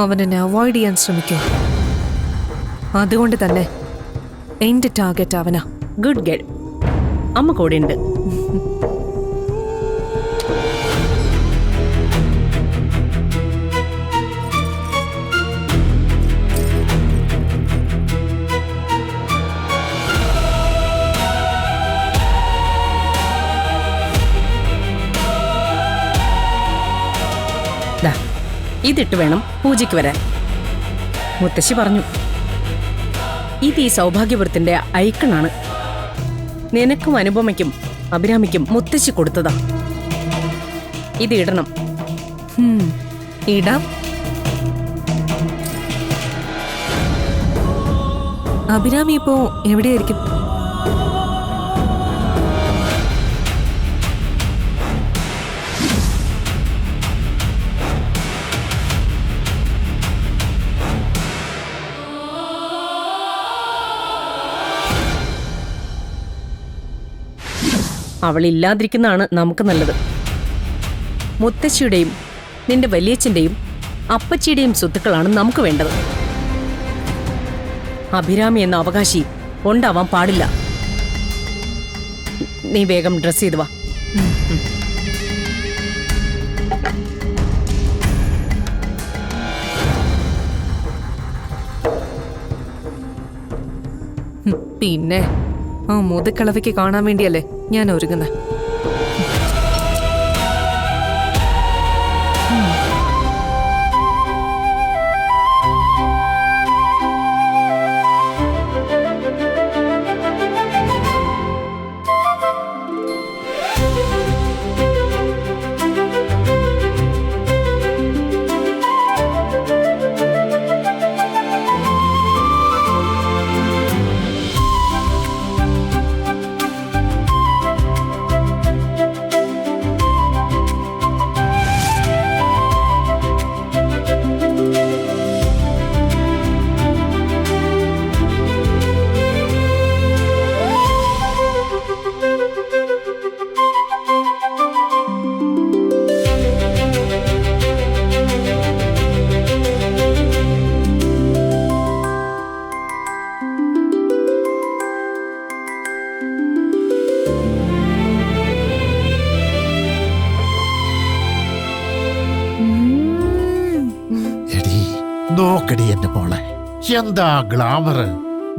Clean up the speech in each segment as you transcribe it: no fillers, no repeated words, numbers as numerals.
അവൻ എന്നെ അവോയ്ഡ് ചെയ്യാൻ ശ്രമിക്കും. അതുകൊണ്ട് തന്നെ എന്റെ ടാർഗറ്റ് അവനാ. ഗുഡ് ഗേൾ, അമ്മ കൂടെ ഉണ്ട്. ഇതിട്ട് വേണം പൂജയ്ക്ക് വരാൻ. മുത്തശ്ശി പറഞ്ഞു, ഇത് ഈ സൗഭാഗ്യപുരത്തിന്റെ ഐക്കണാണ്. നിനക്കും അനുപമയ്ക്കും അഭിരാമിക്കും മുത്തശ്ശി കൊടുത്തതാ. ഇത് ഇടണം. ഇടാം. അഭിരാമി ഇപ്പോ എവിടെയായിരിക്കും? അവളില്ലാതിരിക്കുന്നതാണ് നമുക്ക് നല്ലത്. മുത്തശ്ശിയുടെയും നിന്റെ വലിയച്ഛൻ്റെയും അപ്പച്ചിയുടെയും സ്വത്തുക്കളാണ് നമുക്ക് വേണ്ടത്. അഭിരാമി എന്ന അവകാശി ഉണ്ടാവാൻ പാടില്ല. നീ വേഗം ഡ്രസ് ചെയ്ത് വാ. പിന്നെ ആ മുതുക്കളവയ്ക്ക് കാണാൻ വേണ്ടിയല്ലേ ഞാൻ ഒരുങ്ങുന്നത്. നോക്കടി എന്റെ മോളെ, എന്താ ഗ്ലാമർ!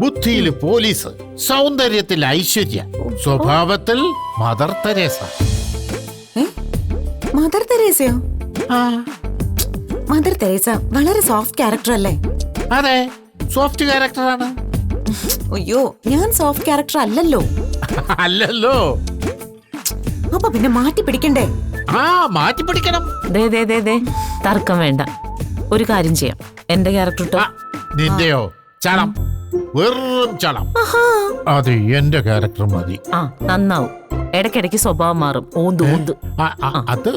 ബുദ്ധിയിൽ പോലീസ്, സൗന്ദര്യത്തിൽ ഐശ്വര്യ, സ്വഭാവത്തിൽ മദർ തെരേസ. മദർ തെരേസയോ? മദർ തെരേസ വളരെ സോഫ്റ്റ് ക്യാരക്ടർ അല്ലേ? അതെ, സോഫ്റ്റ് ക്യാരക്ടറാണ്. അയ്യോ, ഞാൻ സോഫ്റ്റ് ക്യാരക്ടർ അല്ലല്ലോ. അല്ലല്ലോ. അപ്പൊ പിന്നെ മാറ്റി പിടിക്കണ്ടേ? മാറ്റി പിടിക്കണം. തർക്കം വേണ്ട. ഒരു കാര്യം ചെയ്യാം, എന്റെ ക്യാരക്ടർ നിന്റെയോ? ചളം, വെറും ചളം. അത് എന്റെ ക്യാരക്ടർ മതി. നന്നാവും. ഇടയ്ക്കിടയ്ക്ക് സ്വഭാവം മാറും. ഊന്ത് അത്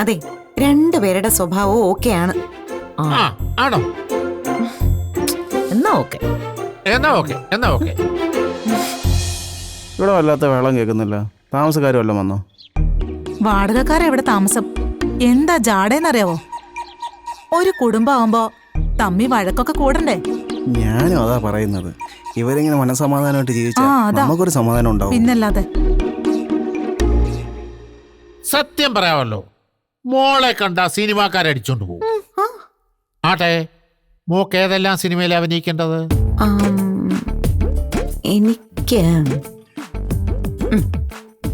അതെ, രണ്ടുപേരുടെ സ്വഭാവവും ഓക്കെയാണ്. ആണോ? എന്നാ ഓക്കെ. ഇവിടെ വല്ലാത്ത വെള്ളം കേൾക്കുന്നില്ല. താമസക്കാരും വല്ലതും വന്നോ? വാടകക്കാരെവിടെ താമസം? എന്താ ജാടേന്നറിയാവോ? ഒരു കുടുംബമാകുമ്പോ തമ്മി വഴക്കൊക്കെ കൂടണ്ടേ? ഞാനും അതാ പറയുന്നത്. ഇവരിങ്ങനെ മനസമാധാനമായിട്ട് ജീവിച്ചാൽ നമുക്കൊരു സമാധാനം ഉണ്ടാവും. പിന്നല്ലാതെ. സത്യം പറയാമല്ലോ, മോളെ കണ്ട സിനിമാക്കാരടിച്ചോണ്ട് പോകും. ആട്ടെ, മോക്ക് ഏതെല്ലാം സിനിമയിൽ അഭിനയിക്കേണ്ടത്? എനിക്ക്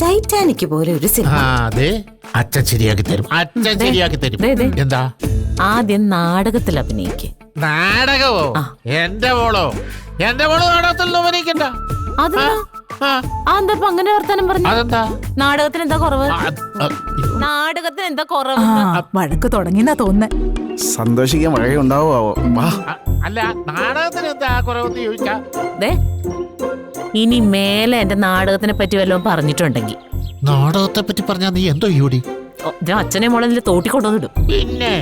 ടൈറ്റാനിക് പോലെ ഒരു സിനിമ. അതെ, അച്ഛൻ ശരിയാക്കി തരും. എന്താ? ആദ്യം നാടകത്തിൽ അഭിനയിക്കേ. നാടകമോ? എന്റെ മോളോ നാടകത്തിൽ അഭിനയിക്കണ്ട. അങ്ങനെ വർത്താനം പറഞ്ഞു. അതെന്താ? നാടകത്തിന് എന്താ കുറവ്? വഴക്ക് തുടങ്ങിന്നാ തോന്നുന്നേ. സന്തോഷിക്കാൻ വഴയുണ്ടാവോ? അല്ല, നാടകത്തിന് എന്താ കുറവെന്ന് ചോദിച്ചാ? ഇനി മേലെ എന്റെ നാടകത്തിനെ പറ്റി വല്ലതും പറഞ്ഞിട്ടുണ്ടെങ്കിൽ. നാടകത്തെ പറ്റി പറഞ്ഞാ നീ എന്തോ യൂടി? അച്ഛനെ മോളെ തോട്ടിക്കൊണ്ടുവന്നിടും. പിന്നെ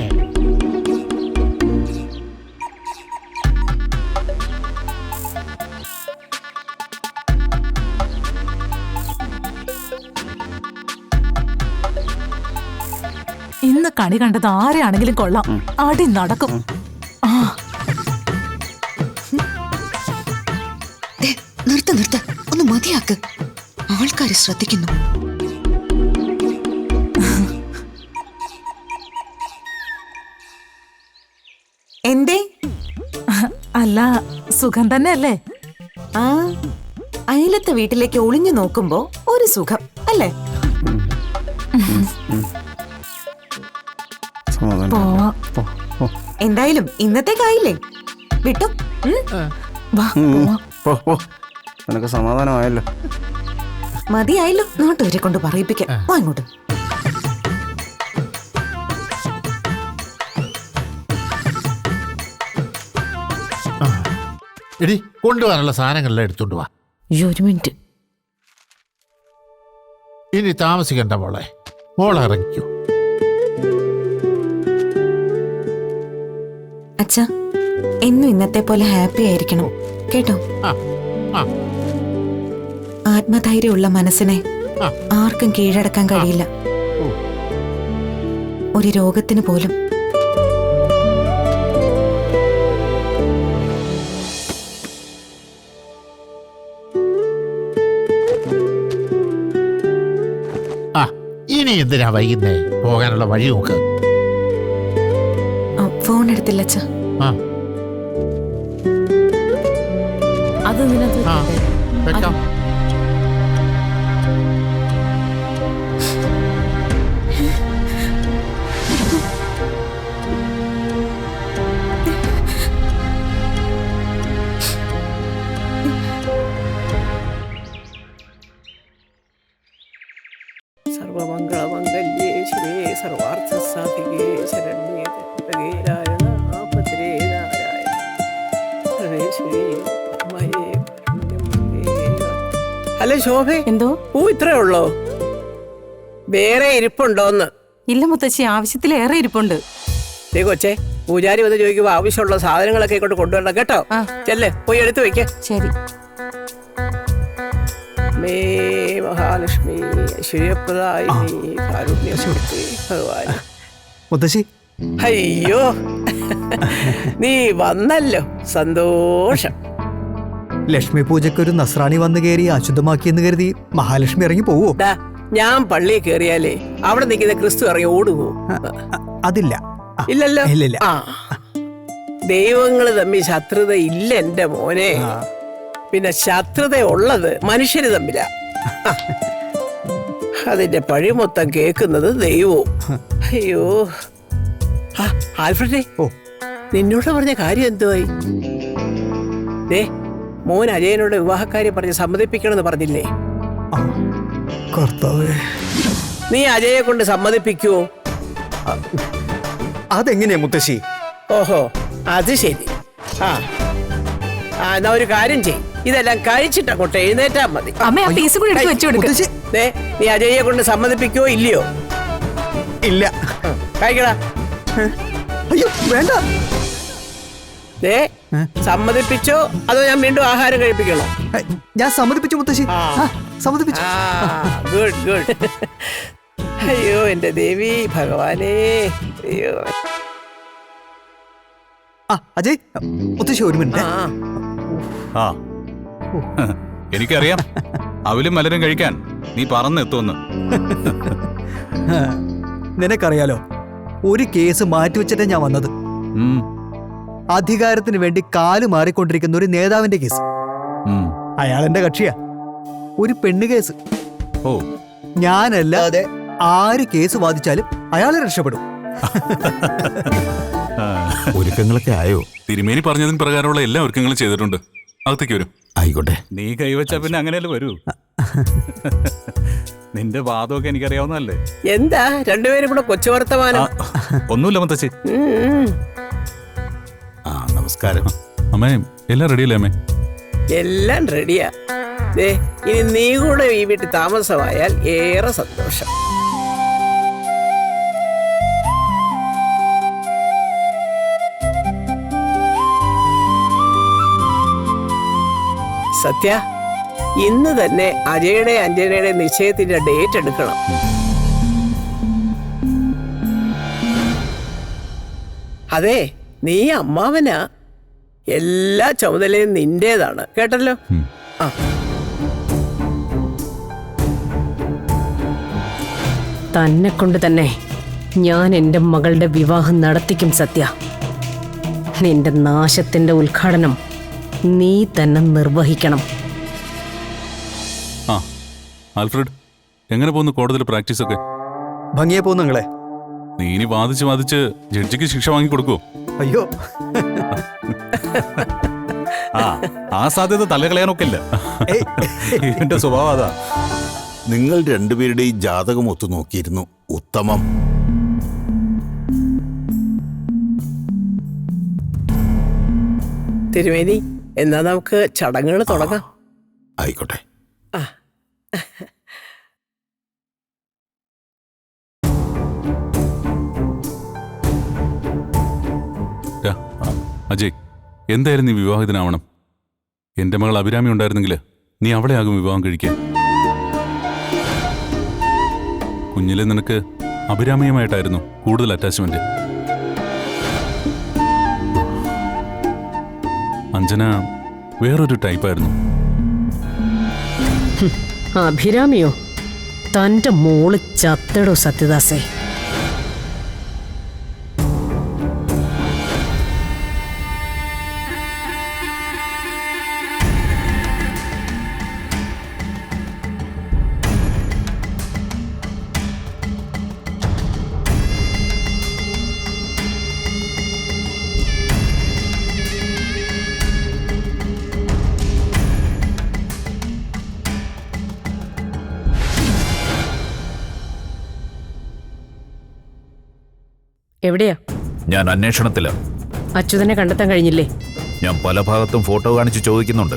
ഇന്ന് കണി കണ്ടത് ആരെയാണെങ്കിലും കൊള്ളാം. അടി നടക്കും. ആ നിർത്ത ഒന്ന് മതിയാക്ക്. ആൾക്കാര് ശ്രദ്ധിക്കുന്നു. എന്തേ? അല്ല, സുഖം തന്നെ അല്ലേ? ആ അയലത്തെ വീട്ടിലേക്ക് ഒളിഞ്ഞു നോക്കുമ്പോ ഒരു സുഖം അല്ലേ? സമാധാനം. പോവാ. എന്തായാലും ഇന്നത്തേക്കായില്ലേ? വിട്ടു. വാ ഉം. പോവാ. പോ, പോ. നിനക്ക് സമാധാനമായല്ലോ. മതിയായല്ലോ. നാട്ടുകാരെ കൊണ്ട് പറയിപ്പിക്കാം. വാ ഇങ്ങോട്ട്. എടി കൊണ്ടുപോകാനുള്ള സാധനങ്ങളെല്ലാം എടുത്തോണ്ട് വാ. ഒരു മിനിറ്റ്. ഇനി താമസിക്കണ്ട മോളെ, മോളെ ഇറങ്ങിക്കോ. അച്ഛാ, എന്നും ഇന്നത്തെ പോലെ ഹാപ്പി ആയിരിക്കണം കേട്ടോ. ആ ആ ആത്മധൈര്യമുള്ള മനസ്സിനെ ആ. ആർക്കും കീഴടക്കാൻ കഴിയില്ല. ഓ. ഒരു രോഗത്തിന് പോലും. ആ ഇനി എന്തിനാ വൈകുന്നേ? പോകാനുള്ള വഴി നോക്ക്. ഫോൺ എടുത്തില്ല അച്ഛാ. ആ അത് നിനക്ക് ആ വെക്കാം. സർവമംഗളമംഗല്യേ ശിവേ സർവാർത്ഥസാധികേ ശരണ്യേ ത്ര്യംബകേ നാരായണാപത്രേ നാരായണ സർവേശ്വരീ അമ്മയേ പുണ്യമേ. ഹലോ ശോഭേ, എന്തോ? പൂ ഇത്രേ ഉള്ളോ? വേറെ ഇരിപ്പുണ്ടോന്ന്? ഇല്ല മുത്തശ്ശി, ആവശ്യത്തിലേറെ ഇരിപ്പുണ്ട്. ദേ കൊച്ചേ, പൂജാരി വന്ന് ചോദിക്കുമ്പോ ആവശ്യമുള്ള സാധനങ്ങളൊക്കെ കൊണ്ട് കൊണ്ടുവരണം കേട്ടോ. ചെല്ലേ പോയി എടുത്തു വെക്ക. ശരി. മേ മഹാലക്ഷ്മി ഐശ്വര്യപ്രദായിനി കാരുണ്യശക്തി ഭഗവാൻ. മുത്തശ്ശി, അയ്യോ നീ വന്നല്ലോ, സന്തോഷം. ലക്ഷ്മി പൂജക്കൊരു നസ്രാണി വന്നു കയറി അശുദ്ധമാക്കിയെന്ന് കരുതി മഹാലക്ഷ്മി ഇറങ്ങി പോവോ? ദാ, ഞാൻ പള്ളിയിൽ കയറിയാലേ അവിടെ നിൽക്കുന്ന ക്രിസ്തു ഇറങ്ങി ഓടുവോ? അതില്ല. ഇല്ലല്ലോ. ഇല്ലില്ല. ആ ദൈവങ്ങള് തമ്മിൽ ശത്രുത ഇല്ല എന്റെ മോനെ. പിന്നെ ശത്രുത ഉള്ളത് മനുഷ്യര് തമ്മിലാ. അതിന്റെ പഴി മൊത്തം കേൾക്കുന്നത് ദൈവവും. അയ്യോ ആൽഫ്രഡേ, ഓ നിന്നോട് പറഞ്ഞ കാര്യം എന്തുവായി? മോൻ അജയനോട് വിവാഹക്കാര്യം പറഞ്ഞ് സമ്മതിപ്പിക്കണമെന്ന് പറഞ്ഞില്ലേ? കർത്താവേ, നീ അജയെ കൊണ്ട് സമ്മതിപ്പിക്കുവോ? അതെങ്ങനെയാ മുത്തശ്ശി? ഓഹോ, അത് ശരി. ആ എന്നാ ഒരു കാര്യം ചെയ്, ഇതെല്ലാം കഴിച്ചിട്ട് അങ്ങോട്ട് എഴുന്നേറ്റാ മതി. അമ്മ ആ പീസ് കൂടി എടുത്ത് വെച്ചു കൊടുക്ക്. മുത്തശ്ശി, നീ അജയെ കൊണ്ട് സമ്മതിപ്പിക്കുവോ ഇല്ലയോ? ഇല്ല. കഴിക്കടാ. അയ്യോ വേണ്ട. സമ്മതിപ്പിച്ചോ അതോ ഞാൻ വീണ്ടും ആഹാരം കഴിപ്പിക്കണോ? ഞാൻ സമ്മതിപ്പിച്ചു മുത്തശ്ശി. സമ്മതിപ്പിച്ചു. Good good. അയ്യോ എന്റെ ദേവി ഭഗവാനേ. അയ്യോ അജയ്, മുത്തശ്ശി ഒരു മിനിറ്റ്. ആ എനിക്കറിയാം, അവലും മലരും കഴിക്കാൻ നീ പറന്നെത്തുമെന്ന്. നിനക്കറിയാലോ, ഒരു കേസ് മാറ്റിവെച്ചിട്ടാ ഞാൻ വന്നത്. അധികാരത്തിന് വേണ്ടി കാല് മാറിക്കൊണ്ടിരിക്കുന്ന ഒരു നേതാവിന്റെ കേസ്. അയാൾ എന്റെ കക്ഷിയാ. ഒരു പെണ്ണ് കേസ്. ഓ, ഞാനല്ലാതെ ആര് കേസ് വാദിച്ചാലും അയാളെ രക്ഷപ്പെടും. ഒരുക്കങ്ങളൊക്കെ ആയോ? തിരുമേനി പറഞ്ഞതിന് പ്രകാരമുള്ള എല്ലാ ഒരുക്കങ്ങളും ചെയ്തിട്ടുണ്ട്. അകത്തേക്ക് വരും. ആയിക്കോട്ടെ. നീ കൈവച്ചാ പിന്നെ അങ്ങനെയല്ലേ വരൂ. നിന്റെ വാദമൊക്കെ എനിക്കറിയാവുന്നതല്ലേ. എന്താ രണ്ടുപേരും കൂടെ കൊച്ചു വർത്തമാനം? ഒന്നുമില്ല മുത്തശ്ശി. നമസ്കാരം അമ്മേ. എല്ലാം റെഡിയല്ലേ അമ്മേ? എല്ലാം റെഡിയാ. ഇനി നീ കൂടെ ഈ വീട്ടിൽ താമസമായാൽ ഏറെ സന്തോഷം. സത്യ, ഇന്ന് തന്നെ അജയുടെ അഞ്ജനയുടെ നിശ്ചയത്തിന്റെ ഡേറ്റ് എടുക്കണം. അതെ, നീ അമ്മാവനാ, എല്ലാ ചുമതലയും നിന്റേതാണ്, കേട്ടല്ലോ. ആ, തന്നെ കൊണ്ട് തന്നെ ഞാൻ എൻ്റെ മകളുടെ വിവാഹം നടത്തിക്കും സത്യ. നിന്റെ നാശത്തിന്റെ ഉദ്ഘാടനം നീ തന്നെ നിർവഹിക്കണം. ആ ആൽഫ്രഡ്, എങ്ങനെ പോകുന്നു കോടതിയിൽ പ്രാക്ടീസ് ഒക്കെ? ഭംഗിയെ പോകുന്നു നിങ്ങളെ. നീ ഇനി വാദിച്ച് ജഡ്ജിക്ക് ശിക്ഷ വാങ്ങിക്കൊടുക്കുവോ? അയ്യോ, ആ സാധ്യത തലകളയാനൊക്കെ ഇല്ല. ഇവന്റെ സ്വഭാവം അതാ. നിങ്ങൾ രണ്ടുപേരുടെയും ജാതകം ഒത്തു നോക്കിയിരുന്നു. ഉത്തമം. തിരുമേനി, എന്നാ നമുക്ക് ചടങ്ങുകൾ തുടങ്ങാം. ആയിക്കോട്ടെ. ആ, അജയ്, എന്തായാലും നീ വിവാഹിതനാവണം. എന്റെ മകൾ അഭിരാമി ഉണ്ടായിരുന്നെങ്കിൽ നീ അവളെ ആകും വിവാഹം കഴിക്കാൻ. കുഞ്ഞിലെ നിനക്ക് അഭിരാമിയുമായിട്ടായിരുന്നു കൂടുതൽ അറ്റാച്ച്മെന്റ്. അഞ്ജന വേറൊരു ടൈപ്പായിരുന്നു. അഭിരാമിയോ? തന്റെ മോള് ചത്തടോ സത്യദാസേ. എവിടെയാ? ഞാൻ അന്വേഷണത്തില. അച്യുതനെ കണ്ടെത്താൻ കഴിഞ്ഞില്ലേ? ഞാൻ പല ഭാഗത്തും ഫോട്ടോ കാണിച്ച് ചോദിക്കുന്നുണ്ട്.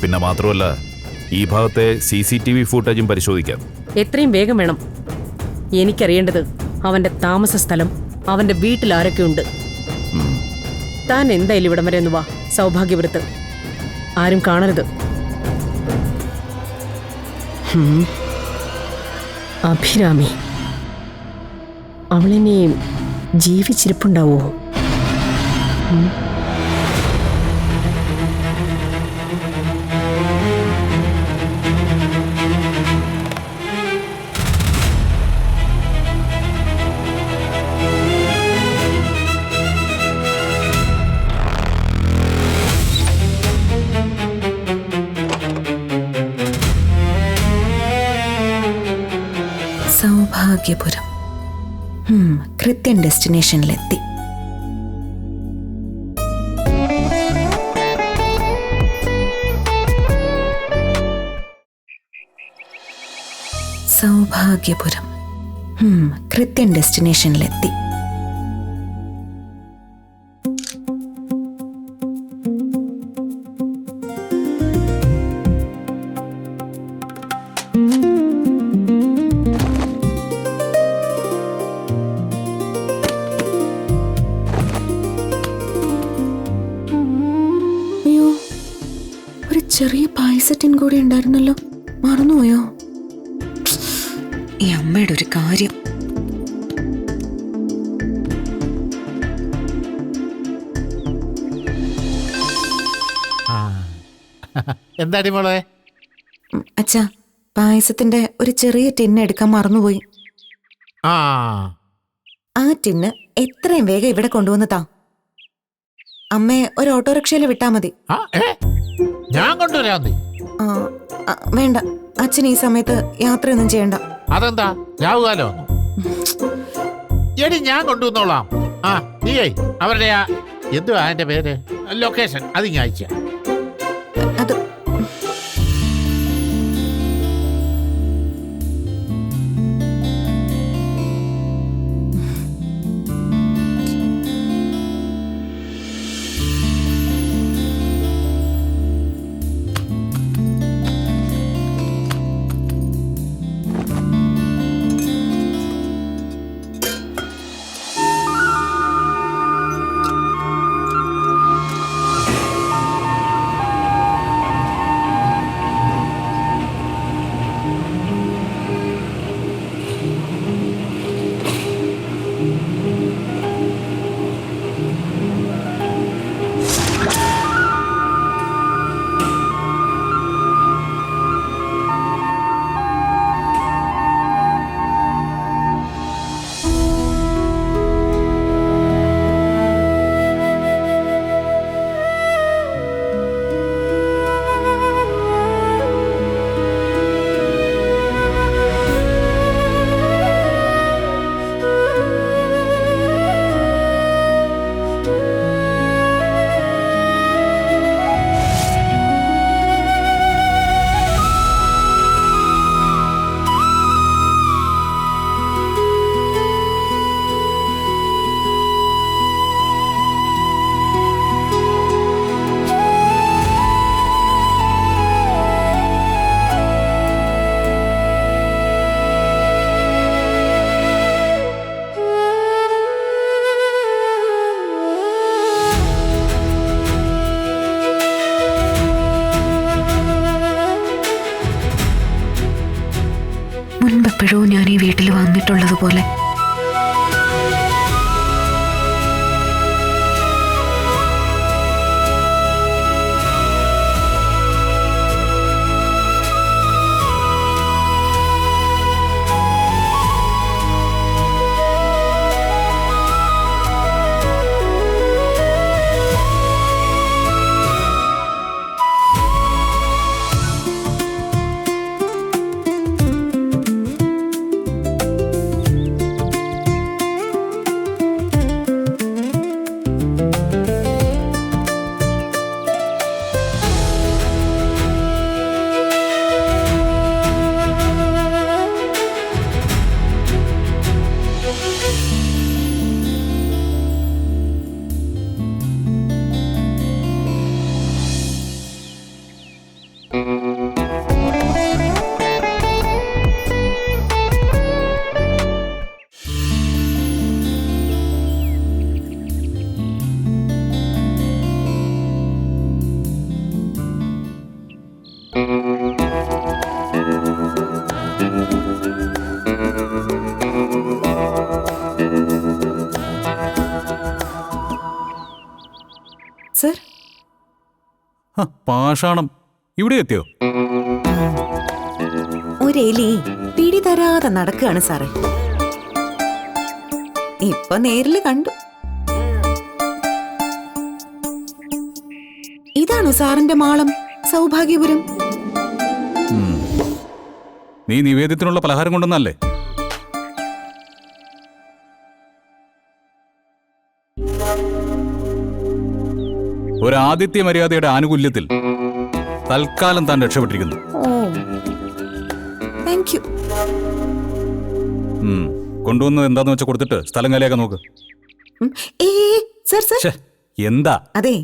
പിന്നെ മാത്രമല്ല, ഈ ഭാഗത്തെ CCTV ഫുട്ടേജും പരിശോധിക്കാം. എത്രയും വേഗം വേണം. എനിക്കറിയേണ്ടത് അവന്റെ താമസ സ്ഥലം, അവന്റെ വീട്ടിൽ ആരൊക്കെയുണ്ട്. താൻ എന്തായാലും ഇവിടം വരെ ഒന്ന് വാ, സൗഭാഗ്യവൃത്ത്. ആരും കാണരുത്. അഭിരാമി അവളിനെയും ജീവിച്ചിരിപ്പുണ്ടാവോ? സൗഭാഗ്യപുരം. കൃത്യം ഡെസ്റ്റിനേഷനിലെത്തി. സൗഭാഗ്യപുരം. കൃത്യം ഡെസ്റ്റിനേഷനിലെത്തി. ചെറിയ പായസത്തിൻ കൂടി ഉണ്ടായിരുന്നല്ലോ, മറന്നുപോയോ? ഈ അമ്മയുടെ ഒരു കാര്യം. എന്താടി മോളെ? അച്ഛാ, പായസത്തിന്റെ ഒരു ചെറിയ ടിന്ന് എടുക്കാൻ മറന്നുപോയി. ആ ടിന്ന് എത്രയും വേഗം ഇവിടെ കൊണ്ടുവന്ന് താ. അമ്മയെ ഒരു ഓട്ടോറിക്ഷയിൽ വിട്ടാ മതി. ഞാൻ കൊണ്ടുവരാ. വേണ്ട, അച്ഛൻ ഈ സമയത്ത് യാത്രയൊന്നും ചെയ്യണ്ട. അതെന്താ, രാവുകാലോ? എടി ഞാൻ കൊണ്ടുവന്നോളാം. നീയേ അവരുടെ എന്തുവാ അതിന്റെ പേര്, ലൊക്കേഷൻ അത് ഞാൻ അയച്ച. അത് പോലെ. സർ, പാഷാണം ഇവിടെ എത്തിയോ? ഒരെലി പിടി തരാതെ നടക്കുകയാണ് സാറേ. ഇപ്പൊ നേരില് കണ്ടു. ഇതാണോ സാറിന്റെ മാളം സൗഭാഗ്യപുരം? നീ നിവേദ്യത്തിനുള്ള പലഹാരം കൊണ്ടുവന്നല്ലേ? ഒരു ആദിത്യ മര്യാദയുടെ ആനുകൂല്യത്തിൽ തൽക്കാലം താൻ രക്ഷപ്പെട്ടിരിക്കുന്നു. കൊണ്ടുവന്നത് എന്താന്ന് വെച്ചാൽ കൊടുത്തിട്ട് സ്ഥലം കാലിയാക്കാൻ നോക്ക്. എന്താ? അതെ,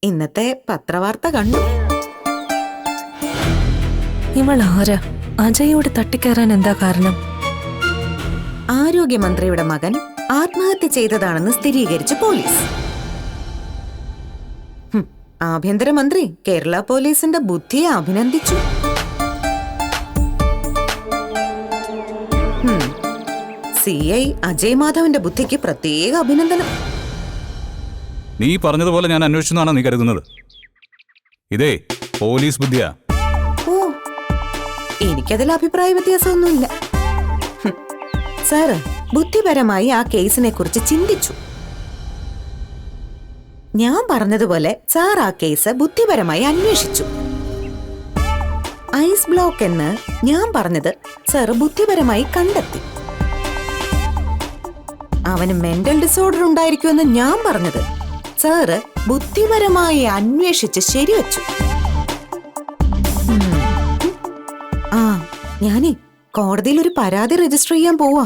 ഇന്നത്തെ പത്രവാർത്ത കണ്ടു. ഇവൾ ആരാ? അജയോട് തട്ടിക്കയറാൻ എന്താ കാരണം? ആരോഗ്യമന്ത്രിയുടെ മകൻ ആത്മഹത്യ ചെയ്തതാണെന്ന് സ്ഥിരീകരിച്ച് പോലീസ്. ആഭ്യന്തരമന്ത്രി കേരള പോലീസിന്റെ ബുദ്ധിയെ അഭിനന്ദിച്ചു. CI അജയ് മാധവന്റെ ബുദ്ധിക്ക് പ്രത്യേക അഭിനന്ദനം. നീ പറഞ്ഞതുപോലെ ഞാൻ അന്വേഷിച്ചെന്നാണ് നീ കരുതുന്നത്? ഇതേ പോലീസ് ബുദ്ധിയാ. ഓ, എനിക്കതിൽ അഭിപ്രായ വ്യത്യാസമൊന്നുമില്ല. സാറ് ബുദ്ധിപരമായി ആ കേസിനെ കുറിച്ച് ചിന്തിച്ചു. ഞാൻ പറഞ്ഞതുപോലെ സാർ ആ കേസ് ബുദ്ധിപരമായി അന്വേഷിച്ചു. ഐസ് ബ്ലോക്ക് എന്ന് ഞാൻ പറഞ്ഞത് സാർ ബുദ്ധിപരമായി കണ്ടെത്തി. അവന് മെന്റൽ ഡിസോർഡർ ഉണ്ടായിരിക്കുമെന്ന് ഞാൻ പറഞ്ഞത് സാറ് ബുദ്ധിപരമായി അന്വേഷിച്ച് ശരിവച്ചു. ഞാനേ കോടതിയിൽ ഒരു പരാതി രജിസ്റ്റർ ചെയ്യാൻ പോവാ.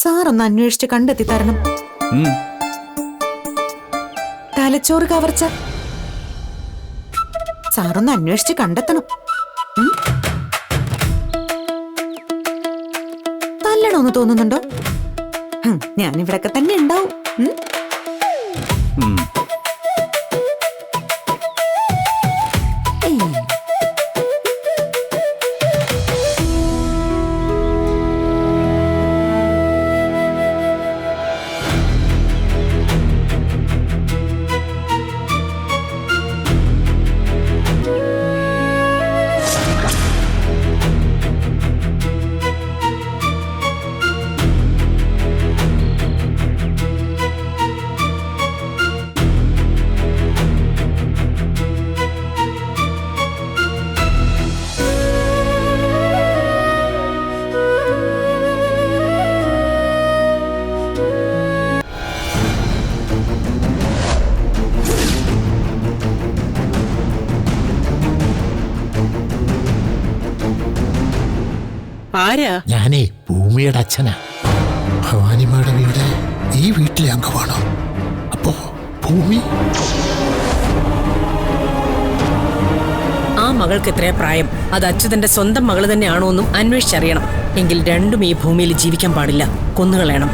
സാറൊന്ന് അന്വേഷിച്ച് കണ്ടെത്തി തരണം. തലച്ചോറ് കവർച്ച സാറൊന്ന് അന്വേഷിച്ച് കണ്ടെത്തണം. തല്ലണമെന്ന് തോന്നുന്നുണ്ടോ? ഞാനിവിടൊക്കെ തന്നെ ഉണ്ടാവും. ആരാ? ഞാനേ ഭൂമിയുടെ അച്ഛനാ. ഭവാനി മാഡം ഇവിടെ ഈ വീട്ടിലെ അംഗമാണോ? അപ്പോ ഭൂമി ആ മകൾക്ക് എത്രയാ പ്രായം? അത് അച്യുതന്റെ സ്വന്തം മകള് തന്നെയാണോ എന്നും അന്വേഷിച്ചറിയണം. എങ്കിൽ രണ്ടും ഈ ഭൂമിയിൽ ജീവിക്കാൻ പാടില്ല, കൊന്നുകളയണം.